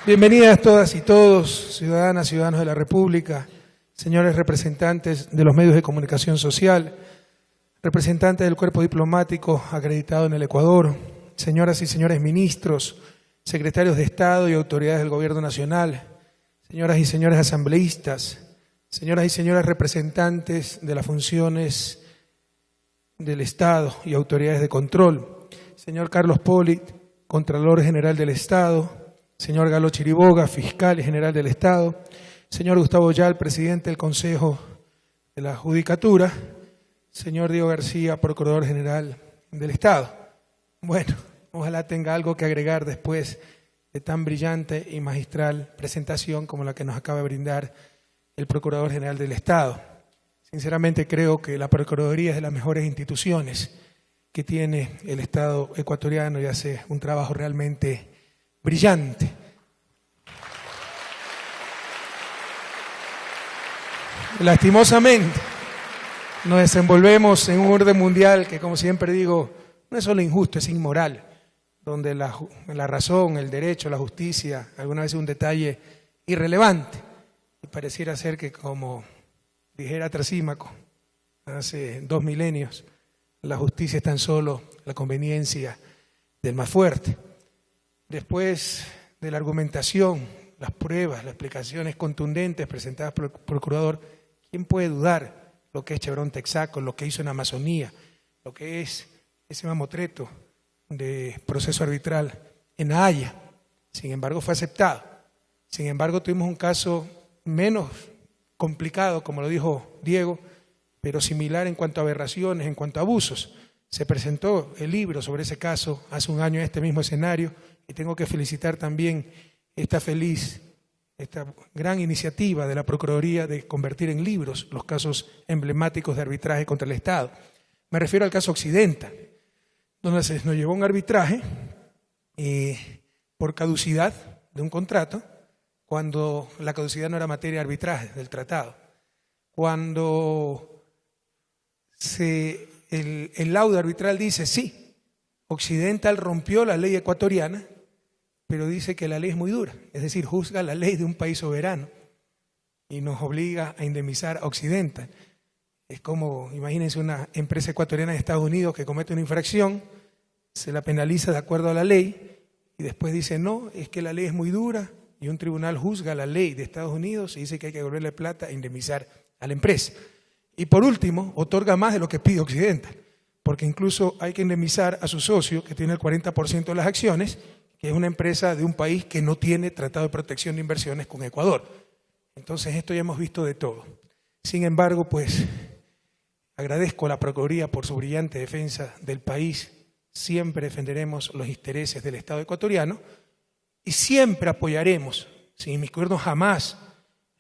Bienvenidas todas y todos, ciudadanas, ciudadanos de la República, señores representantes de los medios de comunicación social, representantes del cuerpo diplomático acreditado en el Ecuador, señoras y señores ministros, secretarios de Estado y autoridades del Gobierno Nacional, señoras y señores asambleístas, señoras y señores representantes de las funciones del Estado y autoridades de control, señor Carlos Poli, Contralor General del Estado, señor Galo Chiriboga, Fiscal General del Estado, señor Gustavo Yal, Presidente del Consejo de la Judicatura, señor Diego García, Procurador General del Estado. Bueno, ojalá tenga algo que agregar después de tan brillante y magistral presentación como la que nos acaba de brindar el Procurador General del Estado. Sinceramente creo que la Procuraduría es de las mejores instituciones que tiene el Estado ecuatoriano y hace un trabajo realmente brillante. Lastimosamente, nos desenvolvemos en un orden mundial que, como siempre digo, no es solo injusto, es inmoral, donde la razón, el derecho, la justicia, alguna vez es un detalle irrelevante. Y pareciera ser que, como dijera Trasímaco hace 2 milenios, la justicia es tan solo la conveniencia del más fuerte. Después de la argumentación, las pruebas, las explicaciones contundentes presentadas por el Procurador, ¿quién puede dudar lo que es Chevron Texaco, lo que hizo en Amazonía, lo que es ese mamotreto de proceso arbitral en La Haya? Sin embargo, fue aceptado. Sin embargo, tuvimos un caso menos complicado, como lo dijo Diego, pero similar en cuanto a aberraciones, en cuanto a abusos. Se presentó el libro sobre ese caso hace un año en este mismo escenario y tengo que felicitar también esta gran iniciativa de la Procuraduría de convertir en libros los casos emblemáticos de arbitraje contra el Estado. Me refiero al caso Occidental, donde se nos llevó un arbitraje por caducidad de un contrato, cuando la caducidad no era materia de arbitraje del tratado. Cuando el laudo arbitral dice, sí, Occidental rompió la ley ecuatoriana, pero dice que la ley es muy dura, es decir, juzga la ley de un país soberano y nos obliga a indemnizar a Occidental. Es como, imagínense, una empresa ecuatoriana de Estados Unidos que comete una infracción, se la penaliza de acuerdo a la ley y después dice, no, es que la ley es muy dura y un tribunal juzga la ley de Estados Unidos y dice que hay que devolverle plata e indemnizar a la empresa. Y por último, otorga más de lo que pide Occidental, porque incluso hay que indemnizar a su socio, que tiene el 40% de las acciones, que es una empresa de un país que no tiene tratado de protección de inversiones con Ecuador. Entonces, esto ya hemos visto de todo. Sin embargo, pues, agradezco a la Procuraduría por su brillante defensa del país. Siempre defenderemos los intereses del Estado ecuatoriano y siempre apoyaremos, sin inmiscuirnos jamás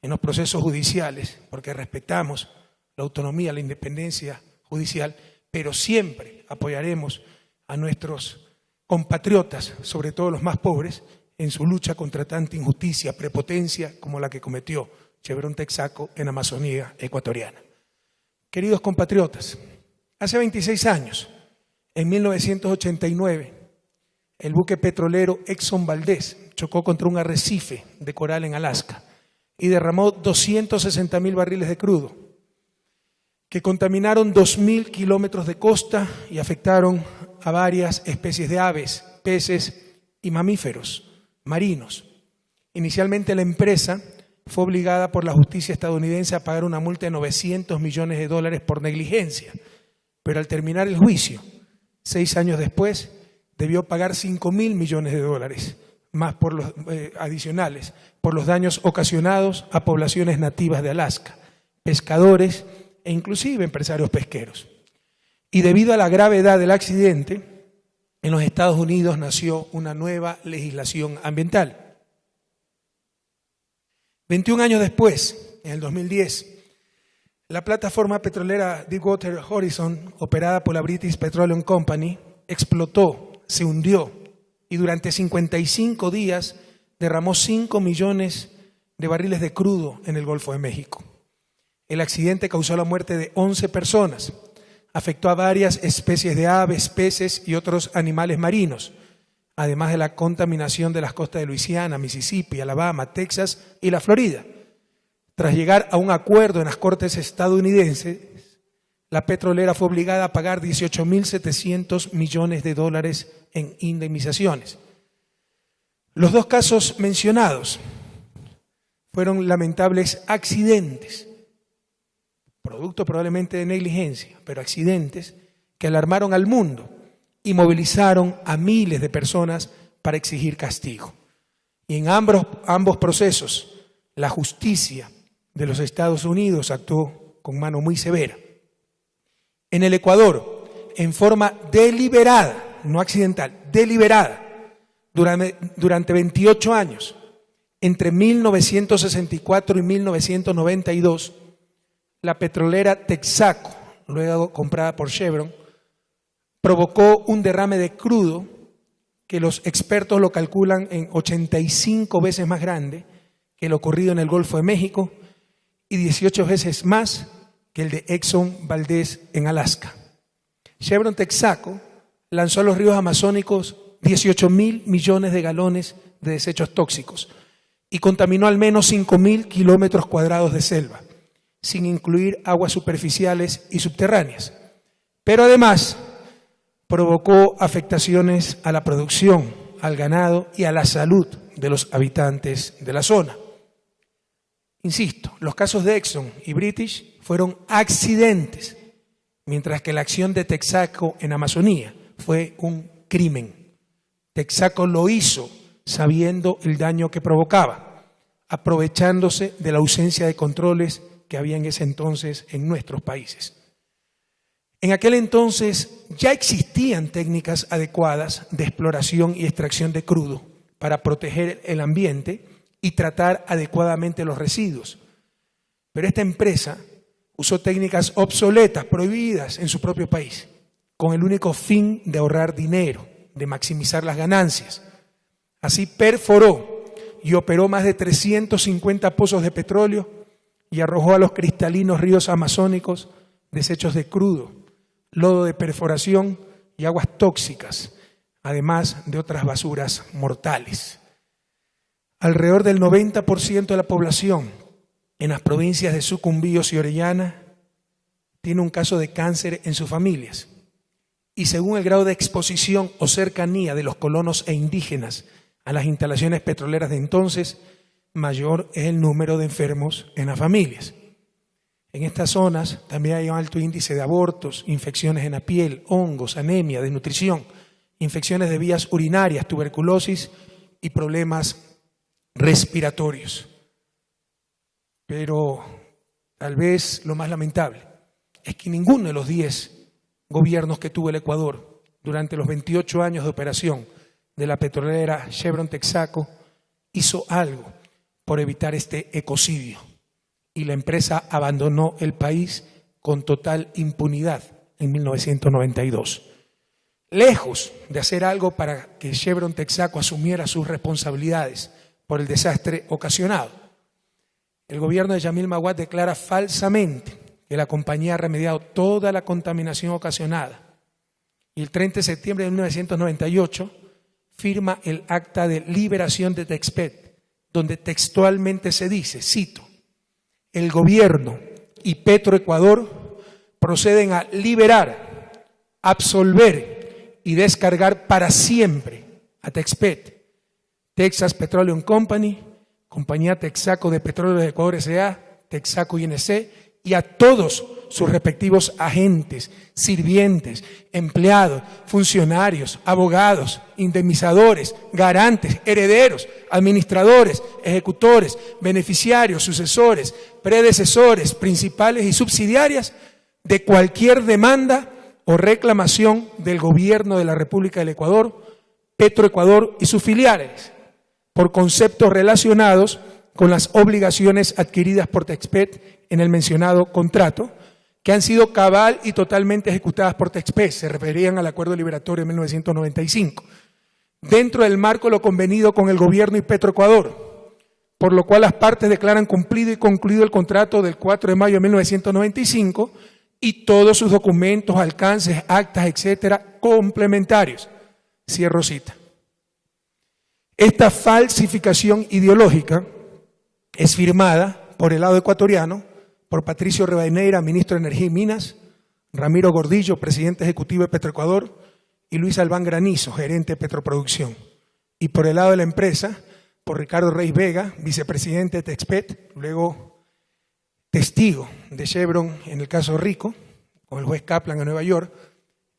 en los procesos judiciales, porque respetamos la autonomía, la independencia judicial, pero siempre apoyaremos a nuestros compatriotas, sobre todo los más pobres, en su lucha contra tanta injusticia, prepotencia como la que cometió Chevron Texaco en Amazonía ecuatoriana. Queridos compatriotas, hace 26 años, en 1989, el buque petrolero Exxon Valdez chocó contra un arrecife de coral en Alaska y derramó 260.000 barriles de crudo, que contaminaron 2.000 kilómetros de costa y afectaron a varias especies de aves, peces y mamíferos marinos. Inicialmente la empresa fue obligada por la justicia estadounidense a pagar una multa de $900 millones por negligencia, pero al terminar el juicio, 6 años después, debió pagar $5.000 millones más por los adicionales por los daños ocasionados a poblaciones nativas de Alaska, pescadores e inclusive empresarios pesqueros. Y debido a la gravedad del accidente, en los Estados Unidos nació una nueva legislación ambiental. 21 años después, en el 2010, la plataforma petrolera Deepwater Horizon, operada por la British Petroleum Company, explotó, se hundió y durante 55 días derramó 5 millones de barriles de crudo en el Golfo de México. El accidente causó la muerte de 11 personas, afectó a varias especies de aves, peces y otros animales marinos, además de la contaminación de las costas de Luisiana, Mississippi, Alabama, Texas y la Florida. Tras llegar a un acuerdo en las cortes estadounidenses, la petrolera fue obligada a pagar $18.700 millones en indemnizaciones. Los dos casos mencionados fueron lamentables accidentes, producto probablemente de negligencia, pero accidentes que alarmaron al mundo y movilizaron a miles de personas para exigir castigo. Y en ambos procesos, la justicia de los Estados Unidos actuó con mano muy severa. En el Ecuador, en forma deliberada, no accidental, deliberada, durante 28 años, entre 1964 y 1992, la petrolera Texaco, luego comprada por Chevron, provocó un derrame de crudo que los expertos lo calculan en 85 veces más grande que el ocurrido en el Golfo de México y 18 veces más que el de Exxon Valdez en Alaska. Chevron Texaco lanzó a los ríos amazónicos 18.000 millones de galones de desechos tóxicos y contaminó al menos 5.000 kilómetros cuadrados de selva, sin incluir aguas superficiales y subterráneas. Pero además provocó afectaciones a la producción, al ganado y a la salud de los habitantes de la zona. Insisto, los casos de Exxon y British fueron accidentes, mientras que la acción de Texaco en Amazonía fue un crimen. Texaco lo hizo sabiendo el daño que provocaba, aprovechándose de la ausencia de controles que había en ese entonces en nuestros países. En aquel entonces ya existían técnicas adecuadas de exploración y extracción de crudo para proteger el ambiente y tratar adecuadamente los residuos. Pero esta empresa usó técnicas obsoletas, prohibidas en su propio país, con el único fin de ahorrar dinero, de maximizar las ganancias. Así perforó y operó más de 350 pozos de petróleo y arrojó a los cristalinos ríos amazónicos desechos de crudo, lodo de perforación y aguas tóxicas, además de otras basuras mortales. Alrededor del 90% de la población en las provincias de Sucumbíos y Orellana tiene un caso de cáncer en sus familias. Y según el grado de exposición o cercanía de los colonos e indígenas a las instalaciones petroleras de entonces, mayor es el número de enfermos en las familias. En estas zonas también hay un alto índice de abortos, infecciones en la piel, hongos, anemia, desnutrición, infecciones de vías urinarias, tuberculosis y problemas respiratorios. Pero tal vez lo más lamentable es que ninguno de los 10 gobiernos que tuvo el Ecuador durante los 28 años de operación de la petrolera Chevron Texaco hizo algo por evitar este ecocidio, y la empresa abandonó el país con total impunidad en 1992. Lejos de hacer algo para que Chevron Texaco asumiera sus responsabilidades por el desastre ocasionado, el gobierno de Yamil Maguad declara falsamente que la compañía ha remediado toda la contaminación ocasionada, y el 30 de septiembre de 1998 firma el acta de liberación de Texpet, donde textualmente se dice, cito, el gobierno y Petroecuador proceden a liberar, absolver y descargar para siempre a Texpet, Texas Petroleum Company, Compañía Texaco de Petróleo de Ecuador S.A., Texaco INC, y a todos sus respectivos agentes, sirvientes, empleados, funcionarios, abogados, indemnizadores, garantes, herederos, administradores, ejecutores, beneficiarios, sucesores, predecesores, principales y subsidiarias de cualquier demanda o reclamación del gobierno de la República del Ecuador, Petroecuador y sus filiales, por conceptos relacionados con las obligaciones adquiridas por Texpet en el mencionado contrato, que han sido cabal y totalmente ejecutadas por Texpet, se referían al acuerdo liberatorio de 1995, dentro del marco de lo convenido con el gobierno y Petroecuador, por lo cual las partes declaran cumplido y concluido el contrato del 4 de mayo de 1995 y todos sus documentos, alcances, actas, etcétera, complementarios. Cierro cita. Esta falsificación ideológica es firmada por el lado ecuatoriano, por Patricio Rivadeneira, ministro de Energía y Minas, Ramiro Gordillo, presidente ejecutivo de Petroecuador, y Luis Albán Granizo, gerente de Petroproducción. Y por el lado de la empresa, por Ricardo Reis Vega, vicepresidente de Texpet, luego testigo de Chevron en el caso Rico, con el juez Kaplan en Nueva York,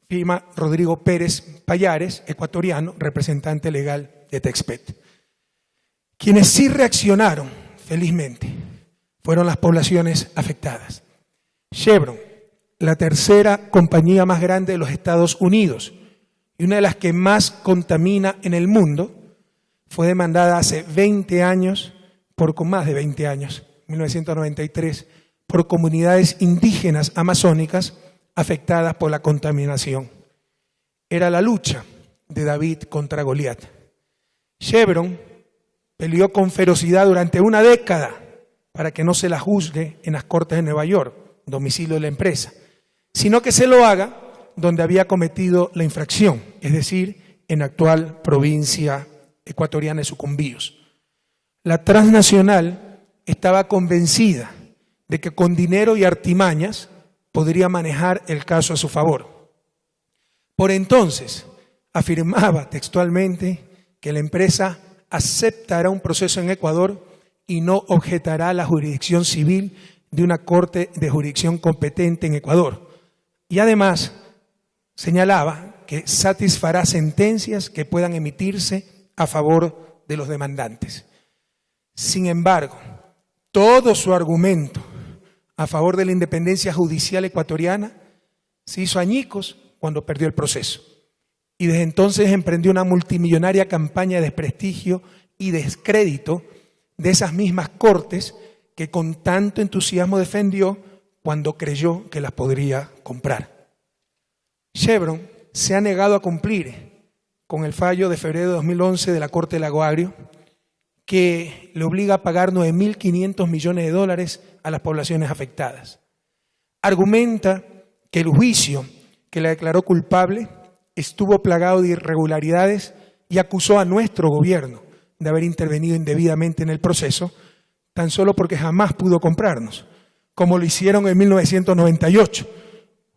firma Rodrigo Pérez Payares, ecuatoriano, representante legal de Texpet. Quienes sí reaccionaron, felizmente, fueron las poblaciones afectadas. Chevron, la tercera compañía más grande de los Estados Unidos y una de las que más contamina en el mundo, fue demandada hace 20 años, con más de 20 años, 1993, por comunidades indígenas amazónicas afectadas por la contaminación. Era la lucha de David contra Goliat. Chevron peleó con ferocidad durante una década para que no se la juzgue en las Cortes de Nueva York, domicilio de la empresa, sino que se lo haga donde había cometido la infracción, es decir, en la actual provincia ecuatoriana de Sucumbíos. La transnacional estaba convencida de que con dinero y artimañas podría manejar el caso a su favor. Por entonces, afirmaba textualmente que la empresa aceptará un proceso en Ecuador y no objetará la jurisdicción civil de una corte de jurisdicción competente en Ecuador. Y además señalaba que satisfará sentencias que puedan emitirse a favor de los demandantes. Sin embargo, todo su argumento a favor de la independencia judicial ecuatoriana se hizo añicos cuando perdió el proceso. Y desde entonces emprendió una multimillonaria campaña de desprestigio y descrédito de esas mismas cortes que con tanto entusiasmo defendió cuando creyó que las podría comprar. Chevron se ha negado a cumplir con el fallo de febrero de 2011 de la Corte de Lago Agrio, que le obliga a pagar 9.500 millones de dólares a las poblaciones afectadas. Argumenta que el juicio que la declaró culpable estuvo plagado de irregularidades y acusó a nuestro gobierno de haber intervenido indebidamente en el proceso, tan solo porque jamás pudo comprarnos, como lo hicieron en 1998,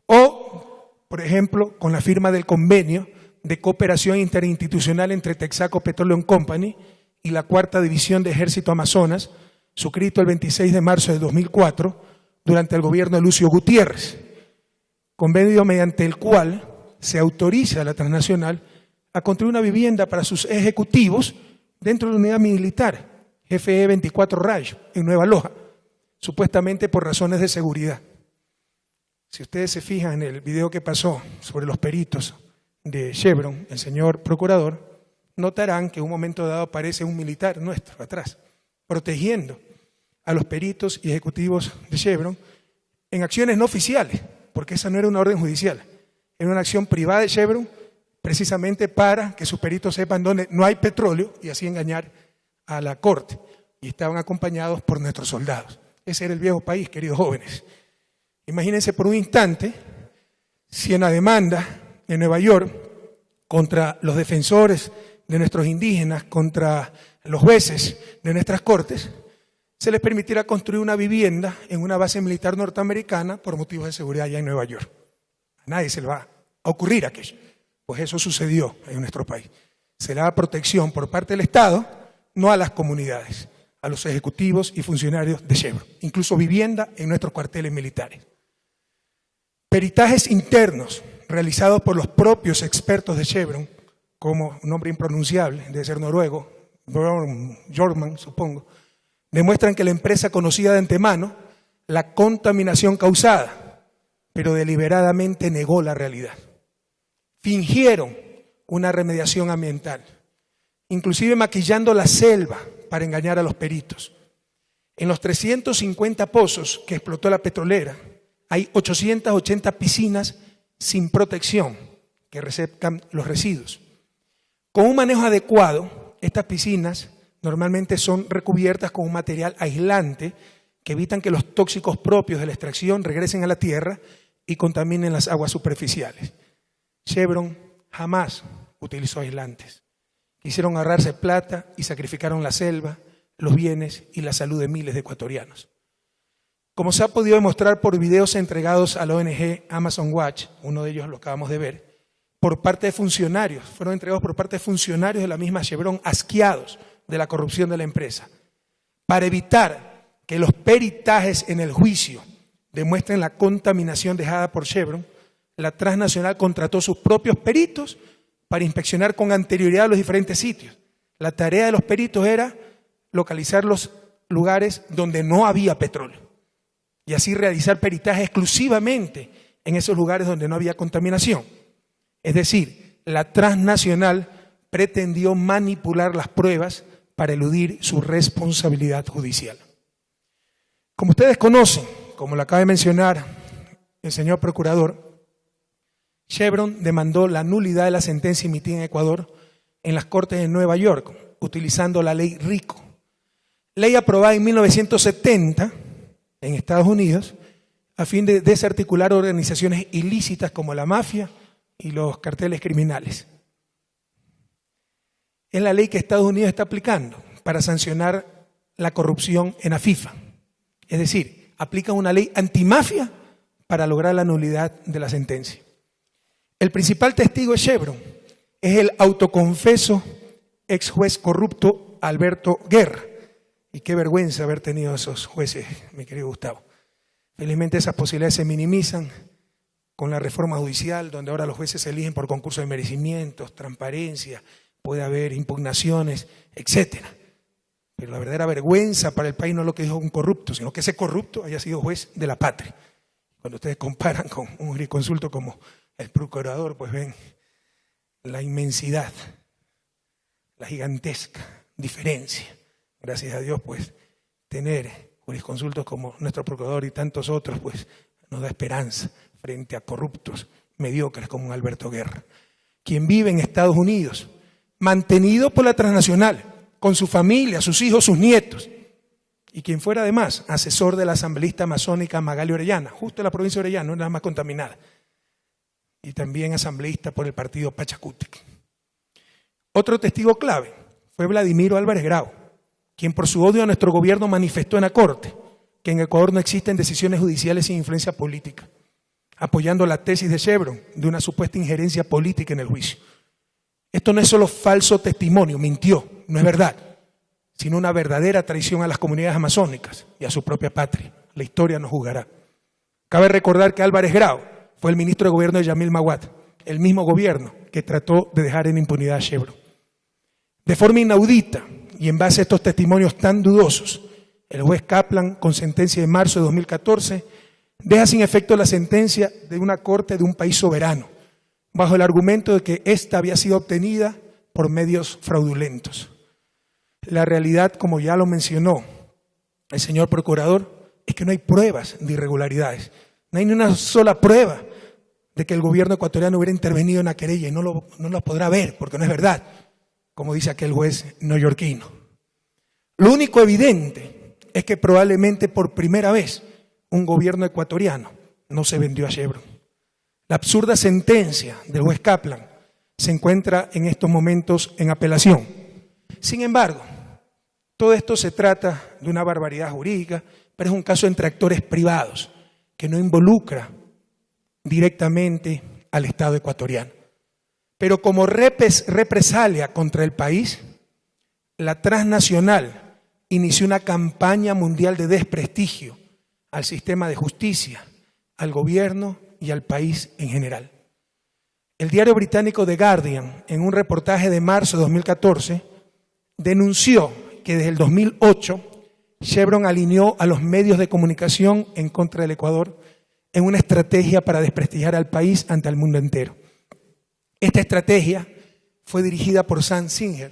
o, por ejemplo, con la firma del convenio de cooperación interinstitucional entre Texaco Petroleum Company y la Cuarta División de Ejército Amazonas, suscrito el 26 de marzo de 2004, durante el gobierno de Lucio Gutiérrez, convenio mediante el cual se autoriza a la transnacional a construir una vivienda para sus ejecutivos dentro de la unidad militar, GFE 24 Rayo, en Nueva Loja, supuestamente por razones de seguridad. Si ustedes se fijan en el video que pasó sobre los peritos de Chevron, el señor procurador, notarán que en un momento dado aparece un militar nuestro atrás, protegiendo a los peritos y ejecutivos de Chevron en acciones no oficiales, porque esa no era una orden judicial, era una acción privada de Chevron, precisamente para que sus peritos sepan dónde no hay petróleo y así engañar a la corte. Y estaban acompañados por nuestros soldados. Ese era el viejo país, queridos jóvenes. Imagínense por un instante si en la demanda de Nueva York contra los defensores de nuestros indígenas, contra los jueces de nuestras cortes, se les permitiera construir una vivienda en una base militar norteamericana por motivos de seguridad allá en Nueva York. A nadie se le va a ocurrir aquello. Pues eso sucedió en nuestro país. Se le da protección por parte del Estado, no a las comunidades, a los ejecutivos y funcionarios de Chevron, incluso vivienda en nuestros cuarteles militares. Peritajes internos realizados por los propios expertos de Chevron, como un nombre impronunciable, debe ser noruego, Jorman, supongo, demuestran que la empresa conocía de antemano la contaminación causada, pero deliberadamente negó la realidad. Fingieron una remediación ambiental, inclusive maquillando la selva para engañar a los peritos. En los 350 pozos que explotó la petrolera, hay 880 piscinas sin protección que receptan los residuos. Con un manejo adecuado, estas piscinas normalmente son recubiertas con un material aislante que evitan que los tóxicos propios de la extracción regresen a la tierra y contaminen las aguas superficiales. Chevron jamás utilizó aislantes Quisieron ahorrarse plata y sacrificaron la selva, los bienes y la salud de miles de ecuatorianos. Como se ha podido demostrar por videos entregados a la ONG Amazon Watch, uno de ellos lo acabamos de ver, por parte de funcionarios, fueron entregados por parte de funcionarios de la misma Chevron asqueados de la corrupción de la empresa. Para evitar que los peritajes en el juicio demuestren la contaminación dejada por Chevron, la transnacional contrató sus propios peritos para inspeccionar con anterioridad los diferentes sitios. La tarea de los peritos era localizar los lugares donde no había petróleo y así realizar peritaje exclusivamente en esos lugares donde no había contaminación. Es decir, la transnacional pretendió manipular las pruebas para eludir su responsabilidad judicial. Como ustedes conocen, como lo acaba de mencionar el señor procurador, Chevron demandó la nulidad de la sentencia emitida en Ecuador en las Cortes de Nueva York, utilizando la ley RICO, ley aprobada en 1970 en Estados Unidos a fin de desarticular organizaciones ilícitas como la mafia y los carteles criminales. Es la ley que Estados Unidos está aplicando para sancionar la corrupción en la FIFA. Es decir, aplica una ley antimafia para lograr la nulidad de la sentencia. El principal testigo de Chevron es el autoconfeso ex juez corrupto Alberto Guerra. Y qué vergüenza haber tenido esos jueces, mi querido Gustavo. Felizmente esas posibilidades se minimizan con la reforma judicial, donde ahora los jueces se eligen por concurso de merecimientos, transparencia, puede haber impugnaciones, etcétera. Pero la verdadera vergüenza para el país no es lo que dijo un corrupto, sino que ese corrupto haya sido juez de la patria. Cuando ustedes comparan con un jurisconsulto como el procurador, pues ven la inmensidad, la gigantesca diferencia. Gracias a Dios, pues, tener jurisconsultos como nuestro procurador y tantos otros, pues, nos da esperanza frente a corruptos mediocres como un Alberto Guerra, quien vive en Estados Unidos, mantenido por la transnacional, con su familia, sus hijos, sus nietos, y quien fuera además asesor de la asambleísta amazónica Magali Orellana, justo en la provincia de Orellana, una de las más contaminadas, y también asambleísta por el partido Pachacútec. Otro testigo clave fue Vladimiro Álvarez Grau, quien por su odio a nuestro gobierno manifestó en la Corte que en Ecuador no existen decisiones judiciales sin influencia política, apoyando la tesis de Chevron de una supuesta injerencia política en el juicio. Esto no es solo falso testimonio, mintió, no es verdad, sino una verdadera traición a las comunidades amazónicas y a su propia patria. La historia nos juzgará. Cabe recordar que Álvarez Grau fue el ministro de gobierno de Yamil Maguad, el mismo gobierno que trató de dejar en impunidad a Chevron. De forma inaudita y en base a estos testimonios tan dudosos, el juez Kaplan, con sentencia de marzo de 2014, deja sin efecto la sentencia de una corte de un país soberano, bajo el argumento de que ésta había sido obtenida por medios fraudulentos. La realidad, como ya lo mencionó el señor procurador, es que no hay pruebas de irregularidades. No hay ni una sola prueba de que el gobierno ecuatoriano hubiera intervenido en la querella y no lo podrá ver, porque no es verdad, como dice aquel juez neoyorquino. Lo único evidente es que probablemente por primera vez un gobierno ecuatoriano no se vendió a Chevron. La absurda sentencia del juez Kaplan se encuentra en estos momentos en apelación. Sin embargo, todo esto se trata de una barbaridad jurídica, pero es un caso entre actores privados que no involucra directamente al Estado ecuatoriano. Pero como represalia contra el país, la transnacional inició una campaña mundial de desprestigio al sistema de justicia, al gobierno y al país en general. El diario británico The Guardian, en un reportaje de marzo de 2014, denunció que desde el 2008 Chevron alineó a los medios de comunicación en contra del Ecuador en una estrategia para desprestigiar al país ante el mundo entero. Esta estrategia fue dirigida por Sam Singer,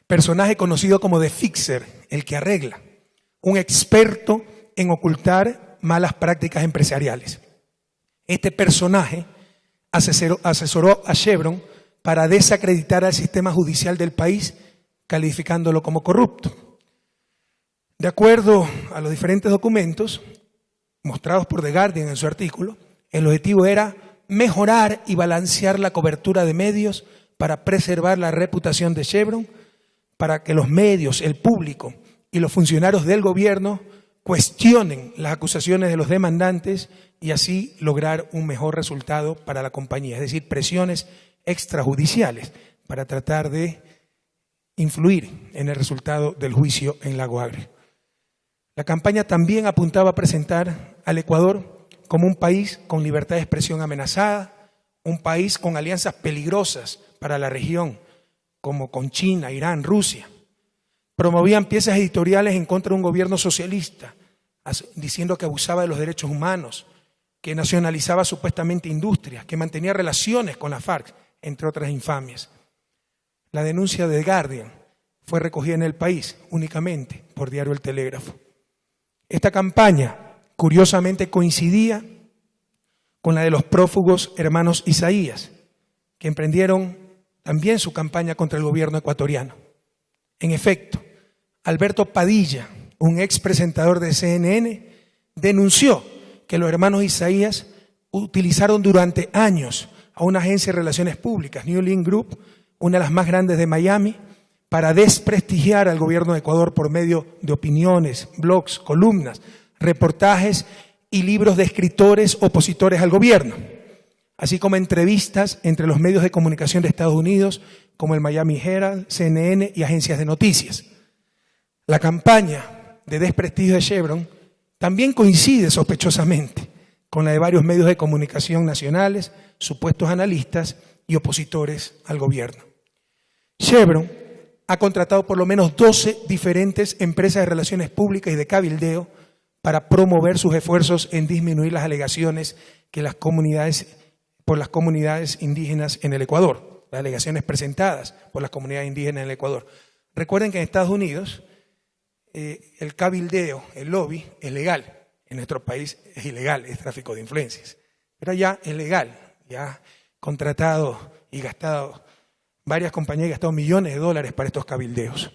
personaje conocido como The Fixer, el que arregla, un experto en ocultar malas prácticas empresariales. Este personaje asesoró a Chevron para desacreditar al sistema judicial del país, calificándolo como corrupto. De acuerdo a los diferentes documentos mostrados por The Guardian en su artículo, el objetivo era mejorar y balancear la cobertura de medios para preservar la reputación de Chevron, para que los medios, el público y los funcionarios del gobierno cuestionen las acusaciones de los demandantes y así lograr un mejor resultado para la compañía, es decir, presiones extrajudiciales para tratar de influir en el resultado del juicio en Lago Agrio. La campaña también apuntaba a presentar al Ecuador como un país con libertad de expresión amenazada, un país con alianzas peligrosas para la región, como con China, Irán, Rusia. Promovían piezas editoriales en contra de un gobierno socialista, diciendo que abusaba de los derechos humanos, que nacionalizaba supuestamente industrias, que mantenía relaciones con la FARC, entre otras infamias. La denuncia de The Guardian fue recogida en El País únicamente por Diario El Telégrafo. Esta campaña, curiosamente, coincidía con la de los prófugos hermanos Isaías, que emprendieron también su campaña contra el gobierno ecuatoriano. En efecto, Alberto Padilla, un ex presentador de CNN, denunció que los hermanos Isaías utilizaron durante años a una agencia de relaciones públicas, New Link Group, una de las más grandes de Miami, para desprestigiar al gobierno de Ecuador por medio de opiniones, blogs, columnas, reportajes y libros de escritores opositores al gobierno, así como entrevistas entre los medios de comunicación de Estados Unidos, como el Miami Herald, CNN y agencias de noticias. La campaña de desprestigio de Chevron también coincide sospechosamente con la de varios medios de comunicación nacionales, supuestos analistas y opositores al gobierno. Chevron ha contratado por lo menos 12 diferentes empresas de relaciones públicas y de cabildeo para promover sus esfuerzos en disminuir las alegaciones que por las comunidades indígenas en el Ecuador, las alegaciones presentadas por las comunidades indígenas en el Ecuador. Recuerden que en Estados Unidos el cabildeo, el lobby, es legal. En nuestro país es ilegal, es tráfico de influencias. Pero allá es legal, ya contratado y gastado, varias compañías han gastado millones de dólares para estos cabildeos.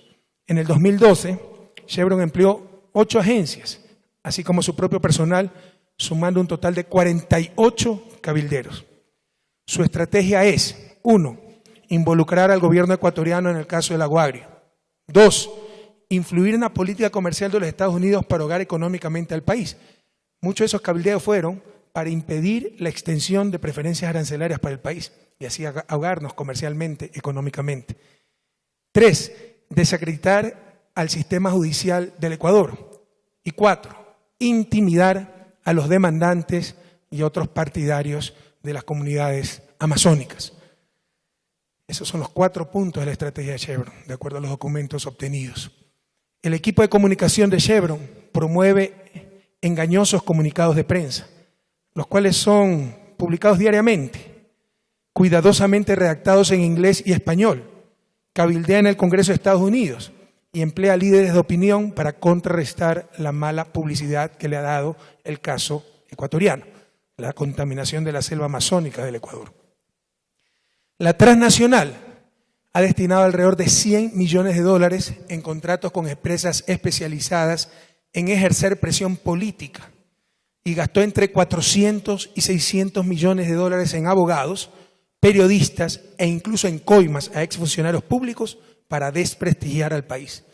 En el 2012, Chevron empleó 8 agencias, así como su propio personal, sumando un total de 48 cabilderos. Su estrategia es, 1, involucrar al gobierno ecuatoriano en el caso del Lago Agrio. 2, influir en la política comercial de los Estados Unidos para ahogar económicamente al país. Muchos de esos cabildeos fueron para impedir la extensión de preferencias arancelarias para el país y así ahogarnos comercialmente, económicamente. 3, desacreditar al sistema judicial del Ecuador. Y 4, intimidar a los demandantes y otros partidarios de las comunidades amazónicas. Esos son los 4 puntos de la estrategia de Chevron, de acuerdo a los documentos obtenidos. El equipo de comunicación de Chevron promueve engañosos comunicados de prensa, los cuales son publicados diariamente, cuidadosamente redactados en inglés y español, cabildea en el Congreso de Estados Unidos y emplea líderes de opinión para contrarrestar la mala publicidad que le ha dado el caso ecuatoriano, la contaminación de la selva amazónica del Ecuador. La transnacional ha destinado alrededor de $100 millones en contratos con empresas especializadas en ejercer presión política y gastó entre 400 y 600 millones de dólares en abogados, periodistas e incluso en coimas a exfuncionarios públicos para desprestigiar al país.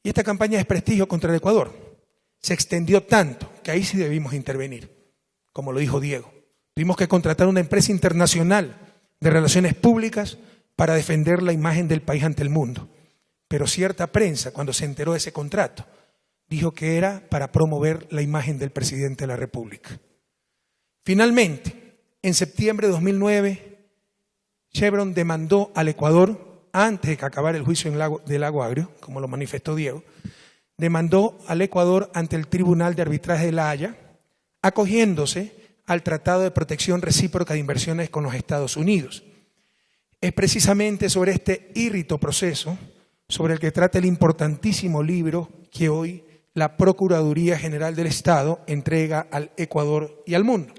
Y esta campaña de desprestigio contra el Ecuador se extendió tanto que ahí sí debimos intervenir, como lo dijo Diego. Tuvimos que contratar una empresa internacional de relaciones públicas para defender la imagen del país ante el mundo. Pero cierta prensa, cuando se enteró de ese contrato, dijo que era para promover la imagen del presidente de la República. Finalmente, en septiembre de 2009, Chevron demandó al Ecuador, antes de que acabara el juicio del Lago Agrio, como lo manifestó Diego, demandó al Ecuador ante el Tribunal de Arbitraje de La Haya, acogiéndose al Tratado de Protección Recíproca de Inversiones con los Estados Unidos. Es precisamente sobre este írrito proceso sobre el que trata el importantísimo libro que hoy la Procuraduría General del Estado entrega al Ecuador y al mundo.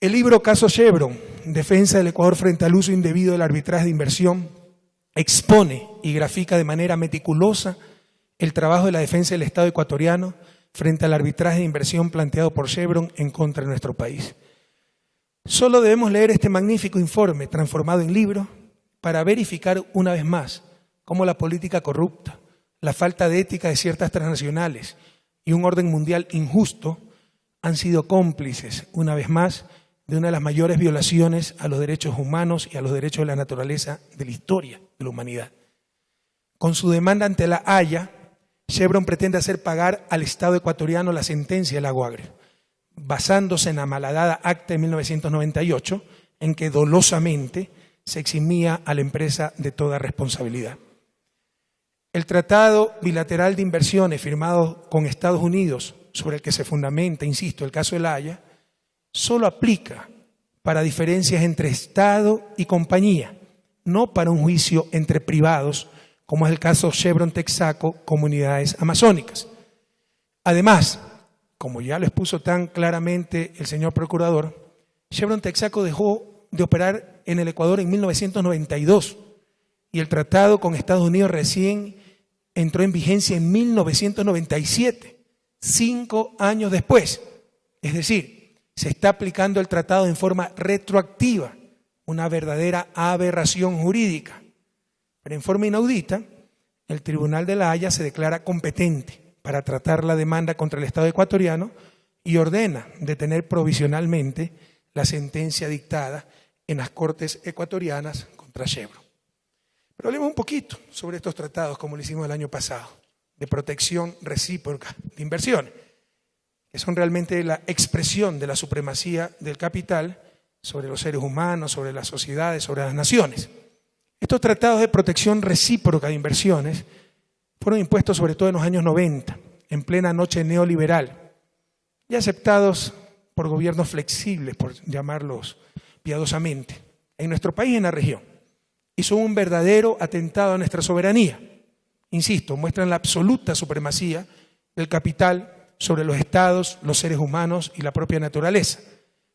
El libro Caso Chevron, Defensa del Ecuador frente al uso indebido del arbitraje de inversión, expone y grafica de manera meticulosa el trabajo de la defensa del Estado ecuatoriano frente al arbitraje de inversión planteado por Chevron en contra de nuestro país. Solo debemos leer este magnífico informe transformado en libro para verificar una vez más cómo la política corrupta, la falta de ética de ciertas transnacionales y un orden mundial injusto han sido cómplices, una vez más, de una de las mayores violaciones a los derechos humanos y a los derechos de la naturaleza de la historia de la humanidad. Con su demanda ante la Haya, Chevron pretende hacer pagar al Estado ecuatoriano la sentencia del Lago Agrio, basándose en la malhadada acta de 1998, en que dolosamente se eximía a la empresa de toda responsabilidad. El Tratado Bilateral de Inversiones firmado con Estados Unidos, sobre el que se fundamenta, insisto, el caso de la Haya, solo aplica para diferencias entre Estado y compañía, no para un juicio entre privados, como es el caso Chevron Texaco, comunidades amazónicas. Además, como ya lo expuso tan claramente el señor procurador, Chevron Texaco dejó de operar en el Ecuador en 1992 y el tratado con Estados Unidos recién entró en vigencia en 1997, 5 años después. Es decir, se está aplicando el tratado en forma retroactiva, una verdadera aberración jurídica. Pero en forma inaudita, el Tribunal de la Haya se declara competente para tratar la demanda contra el Estado ecuatoriano y ordena detener provisionalmente la sentencia dictada en las Cortes ecuatorianas contra Chevron. Pero hablemos un poquito sobre estos tratados, como lo hicimos el año pasado, de protección recíproca de inversiones, que son realmente la expresión de la supremacía del capital sobre los seres humanos, sobre las sociedades, sobre las naciones. Estos tratados de protección recíproca de inversiones fueron impuestos sobre todo en los años 90, en plena noche neoliberal, y aceptados por gobiernos flexibles, por llamarlos piadosamente, en nuestro país y en la región. Y son un verdadero atentado a nuestra soberanía. Insisto, muestran la absoluta supremacía del capital sobre los estados, los seres humanos y la propia naturaleza.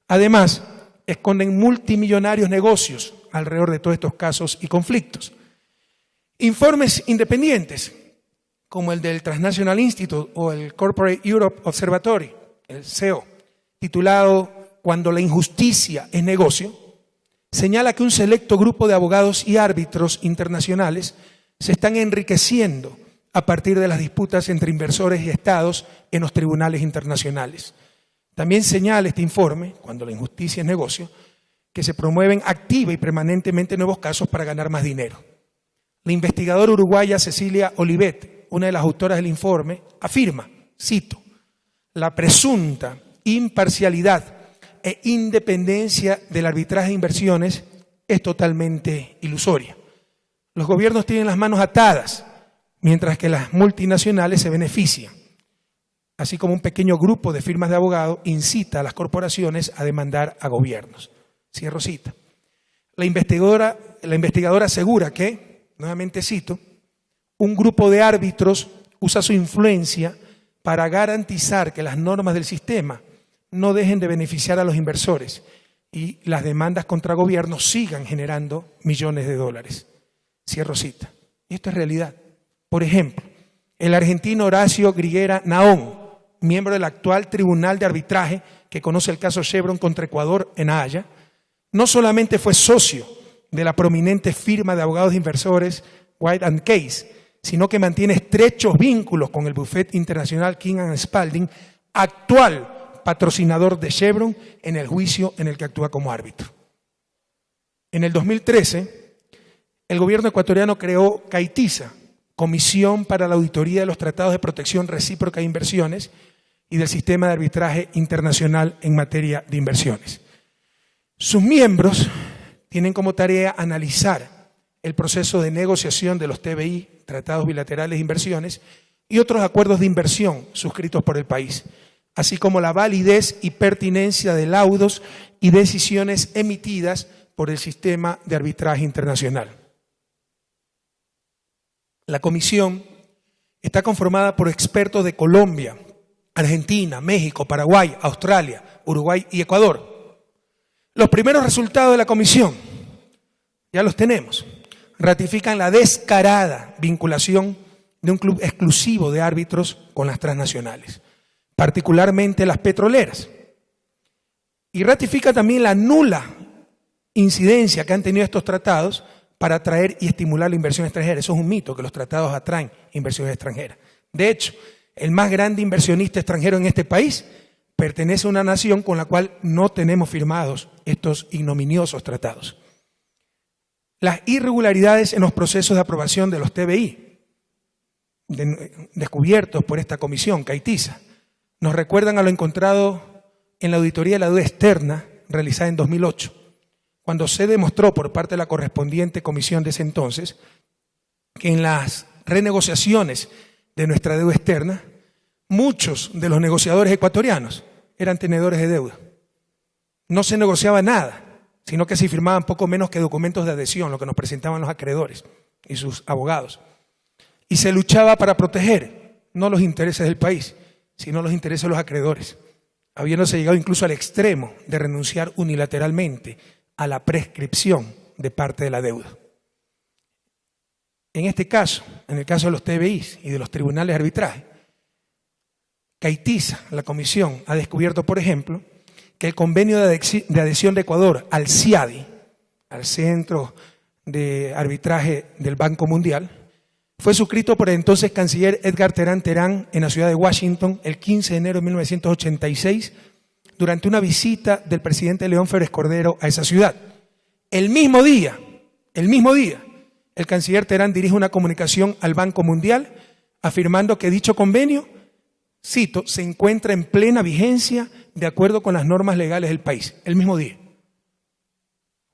Además, esconden multimillonarios negocios alrededor de todos estos casos y conflictos. Informes independientes, como el del Transnational Institute o el Corporate Europe Observatory, el CEO, titulado «Cuando la injusticia es negocio», señala que un selecto grupo de abogados y árbitros internacionales se están enriqueciendo a partir de las disputas entre inversores y estados en los tribunales internacionales. También señala este informe, cuando la injusticia es negocio, que se promueven activa y permanentemente nuevos casos para ganar más dinero. La investigadora uruguaya Cecilia Olivet, una de las autoras del informe, afirma, cito, «La presunta imparcialidad e independencia del arbitraje de inversiones es totalmente ilusoria. Los gobiernos tienen las manos atadas, mientras que las multinacionales se benefician, así como un pequeño grupo de firmas de abogados incita a las corporaciones a demandar a gobiernos». Cierro cita. La investigadora asegura que, nuevamente cito, un grupo de árbitros usa su influencia para garantizar que las normas del sistema no dejen de beneficiar a los inversores y las demandas contra gobiernos sigan generando millones de dólares. Cierro cita. Y esto es realidad. Por ejemplo, el argentino Horacio Griguera Naón, miembro del actual Tribunal de Arbitraje que conoce el caso Chevron contra Ecuador en La Haya, no solamente fue socio de la prominente firma de abogados inversores White & Case, sino que mantiene estrechos vínculos con el bufete internacional King & Spalding, actual patrocinador de Chevron en el juicio en el que actúa como árbitro. En el 2013, el gobierno ecuatoriano creó CAITISA, Comisión para la Auditoría de los Tratados de Protección Recíproca de Inversiones y del Sistema de Arbitraje Internacional en materia de inversiones. Sus miembros tienen como tarea analizar el proceso de negociación de los TBI, Tratados Bilaterales de Inversiones, y otros acuerdos de inversión suscritos por el país, así como la validez y pertinencia de laudos y decisiones emitidas por el Sistema de Arbitraje Internacional. La comisión está conformada por expertos de Colombia, Argentina, México, Paraguay, Australia, Uruguay y Ecuador. Los primeros resultados de la comisión, ya los tenemos, ratifican la descarada vinculación de un club exclusivo de árbitros con las transnacionales, particularmente las petroleras. Y ratifica también la nula incidencia que han tenido estos tratados para atraer y estimular la inversión extranjera. Eso es un mito, que los tratados atraen inversión extranjera. De hecho, el más grande inversionista extranjero en este país pertenece a una nación con la cual no tenemos firmados estos ignominiosos tratados. Las irregularidades en los procesos de aprobación de los TBI, descubiertos por esta comisión, CAITISA, nos recuerdan a lo encontrado en la auditoría de la deuda externa realizada en 2008, cuando se demostró por parte de la correspondiente comisión de ese entonces que en las renegociaciones de nuestra deuda externa, muchos de los negociadores ecuatorianos eran tenedores de deuda. No se negociaba nada, sino que se firmaban poco menos que documentos de adhesión, lo que nos presentaban los acreedores y sus abogados. Y se luchaba para proteger no los intereses del país, sino los intereses de los acreedores, habiéndose llegado incluso al extremo de renunciar unilateralmente a la prescripción de parte de la deuda. En este caso, en el caso de los TBIs y de los tribunales de arbitraje, CAITISA, la comisión, ha descubierto, por ejemplo, que el convenio de adhesión de Ecuador al CIADI, al Centro de Arbitraje del Banco Mundial, fue suscrito por el entonces canciller Edgar Terán Terán en la ciudad de Washington el 15 de enero de 1986 durante una visita del presidente León Febres Cordero a esa ciudad. El mismo día, el canciller Terán dirige una comunicación al Banco Mundial afirmando que dicho convenio, cito, se encuentra en plena vigencia de acuerdo con las normas legales del país, el mismo día.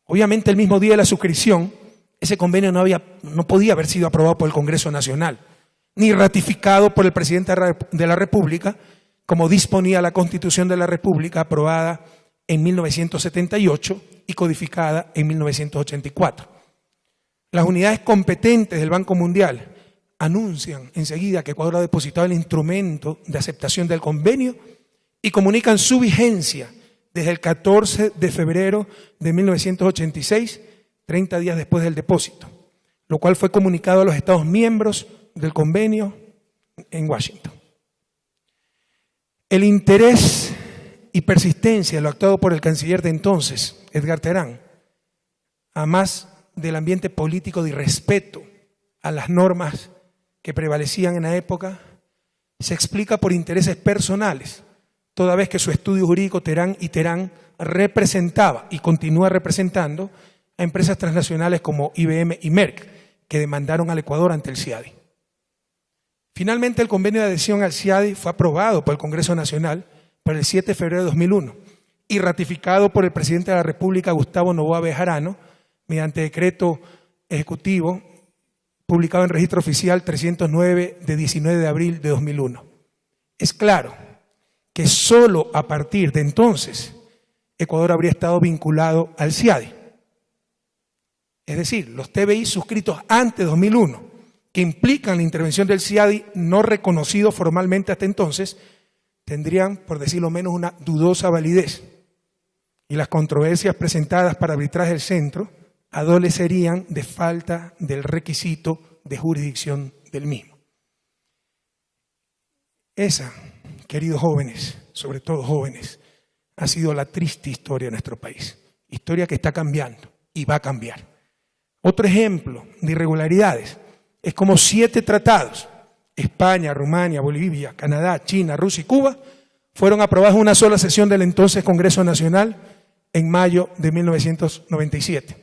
Obviamente el mismo día de la suscripción, ese convenio no podía haber sido aprobado por el Congreso Nacional, ni ratificado por el presidente de la República, como disponía la Constitución de la República aprobada en 1978 y codificada en 1984. Las unidades competentes del Banco Mundial anuncian enseguida que Ecuador ha depositado el instrumento de aceptación del convenio y comunican su vigencia desde el 14 de febrero de 1986, 30 días después del depósito, lo cual fue comunicado a los Estados miembros del convenio en Washington. El interés y persistencia de lo actuado por el canciller de entonces, Edgar Terán, a más del ambiente político de irrespeto a las normas que prevalecían en la época, se explica por intereses personales, toda vez que su estudio jurídico Terán representaba y continúa representando a empresas transnacionales como IBM y Merck, que demandaron al Ecuador ante el CIADI. Finalmente, el convenio de adhesión al CIADI fue aprobado por el Congreso Nacional para el 7 de febrero de 2001 y ratificado por el presidente de la República, Gustavo Noboa Bejarano, mediante decreto ejecutivo publicado en Registro Oficial 309 de 19 de abril de 2001. Es claro que solo a partir de entonces Ecuador habría estado vinculado al CIADI. Es decir, los TBI suscritos antes de 2001, que implican la intervención del CIADI no reconocido formalmente hasta entonces, tendrían, por decirlo menos, una dudosa validez. Y las controversias presentadas para arbitraje del centro adolecerían de falta del requisito de jurisdicción del mismo. Esa, queridos jóvenes, sobre todo jóvenes, ha sido la triste historia de nuestro país. Historia que está cambiando y va a cambiar. Otro ejemplo de irregularidades es como 7 tratados, España, Rumania, Bolivia, Canadá, China, Rusia y Cuba, fueron aprobados en una sola sesión del entonces Congreso Nacional en mayo de 1997.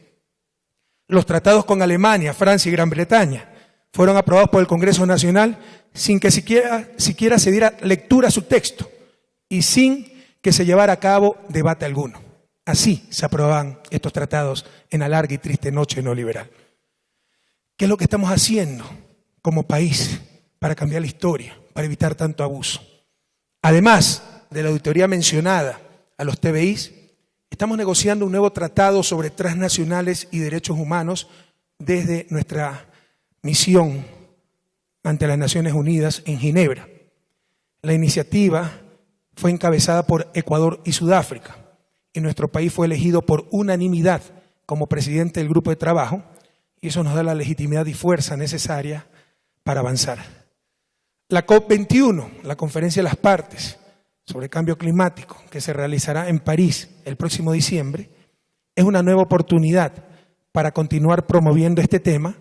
Los tratados con Alemania, Francia y Gran Bretaña fueron aprobados por el Congreso Nacional sin que siquiera se diera lectura a su texto y sin que se llevara a cabo debate alguno. Así se aprobaban estos tratados en la larga y triste noche neoliberal. ¿Qué es lo que estamos haciendo como país para cambiar la historia, para evitar tanto abuso? Además de la auditoría mencionada a los TBIs, estamos negociando un nuevo tratado sobre transnacionales y derechos humanos desde nuestra misión ante las Naciones Unidas en Ginebra. La iniciativa fue encabezada por Ecuador y Sudáfrica y nuestro país fue elegido por unanimidad como presidente del grupo de trabajo y eso nos da la legitimidad y fuerza necesaria para avanzar. La COP21, la Conferencia de las Partes sobre cambio climático, que se realizará en París el próximo diciembre, es una nueva oportunidad para continuar promoviendo este tema,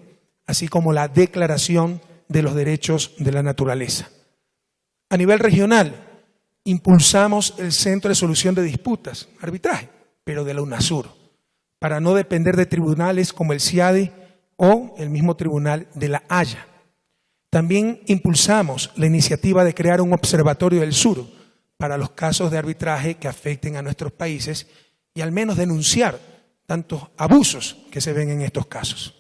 así como la Declaración de los Derechos de la Naturaleza. A nivel regional, impulsamos el Centro de Solución de Disputas, arbitraje, pero de la UNASUR, para no depender de tribunales como el CIADE o el mismo Tribunal de la Haya. También impulsamos la iniciativa de crear un observatorio del sur para los casos de arbitraje que afecten a nuestros países y al menos denunciar tantos abusos que se ven en estos casos.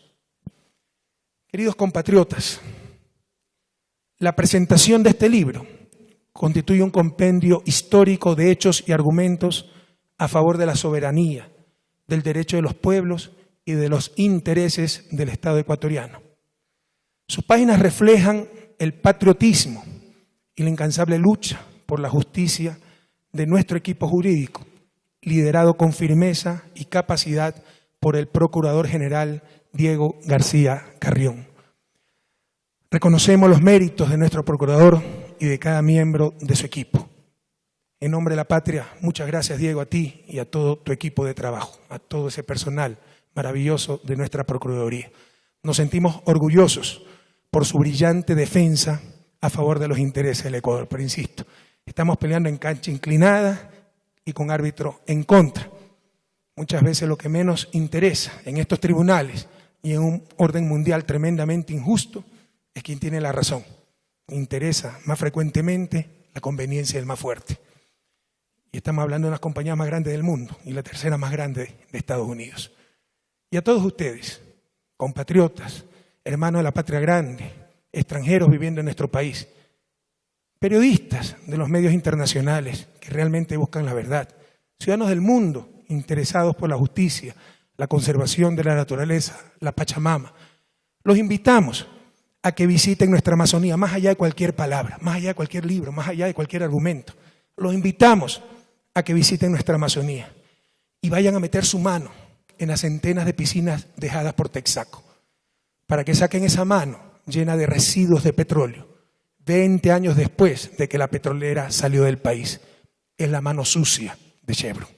Queridos compatriotas, la presentación de este libro constituye un compendio histórico de hechos y argumentos a favor de la soberanía, del derecho de los pueblos y de los intereses del Estado ecuatoriano. Sus páginas reflejan el patriotismo y la incansable lucha por la justicia de nuestro equipo jurídico, liderado con firmeza y capacidad por el Procurador General Diego García Carrión. Reconocemos los méritos de nuestro Procurador y de cada miembro de su equipo. En nombre de la patria, muchas gracias, Diego, a ti y a todo tu equipo de trabajo, a todo ese personal maravilloso de nuestra Procuraduría. Nos sentimos orgullosos por su brillante defensa a favor de los intereses del Ecuador. Pero insisto, estamos peleando en cancha inclinada y con árbitro en contra. Muchas veces lo que menos interesa en estos tribunales y en un orden mundial tremendamente injusto es quien tiene la razón. Interesa más frecuentemente la conveniencia del más fuerte. Y estamos hablando de las compañías más grandes del mundo y la tercera más grande de Estados Unidos. Y a todos ustedes, compatriotas, hermanos de la patria grande, extranjeros viviendo en nuestro país, periodistas de los medios internacionales que realmente buscan la verdad, ciudadanos del mundo interesados por la justicia, la conservación de la naturaleza, la Pachamama, los invitamos a que visiten nuestra Amazonía, más allá de cualquier palabra, más allá de cualquier libro, más allá de cualquier argumento. Los invitamos a que visiten nuestra Amazonía y vayan a meter su mano en las centenas de piscinas dejadas por Texaco, para que saquen esa mano llena de residuos de petróleo, 20 años después de que la petrolera salió del país. Es la mano sucia de Chevron.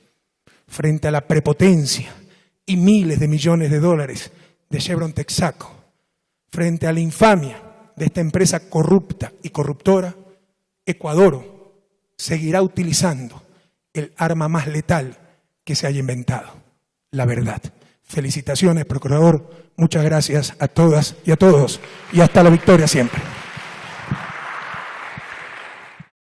Frente a la prepotencia y miles de millones de dólares de Chevron Texaco, frente a la infamia de esta empresa corrupta y corruptora, Ecuador seguirá utilizando el arma más letal que se haya inventado, la verdad. Felicitaciones, Procurador. Muchas gracias a todas y a todos. Y hasta la victoria siempre.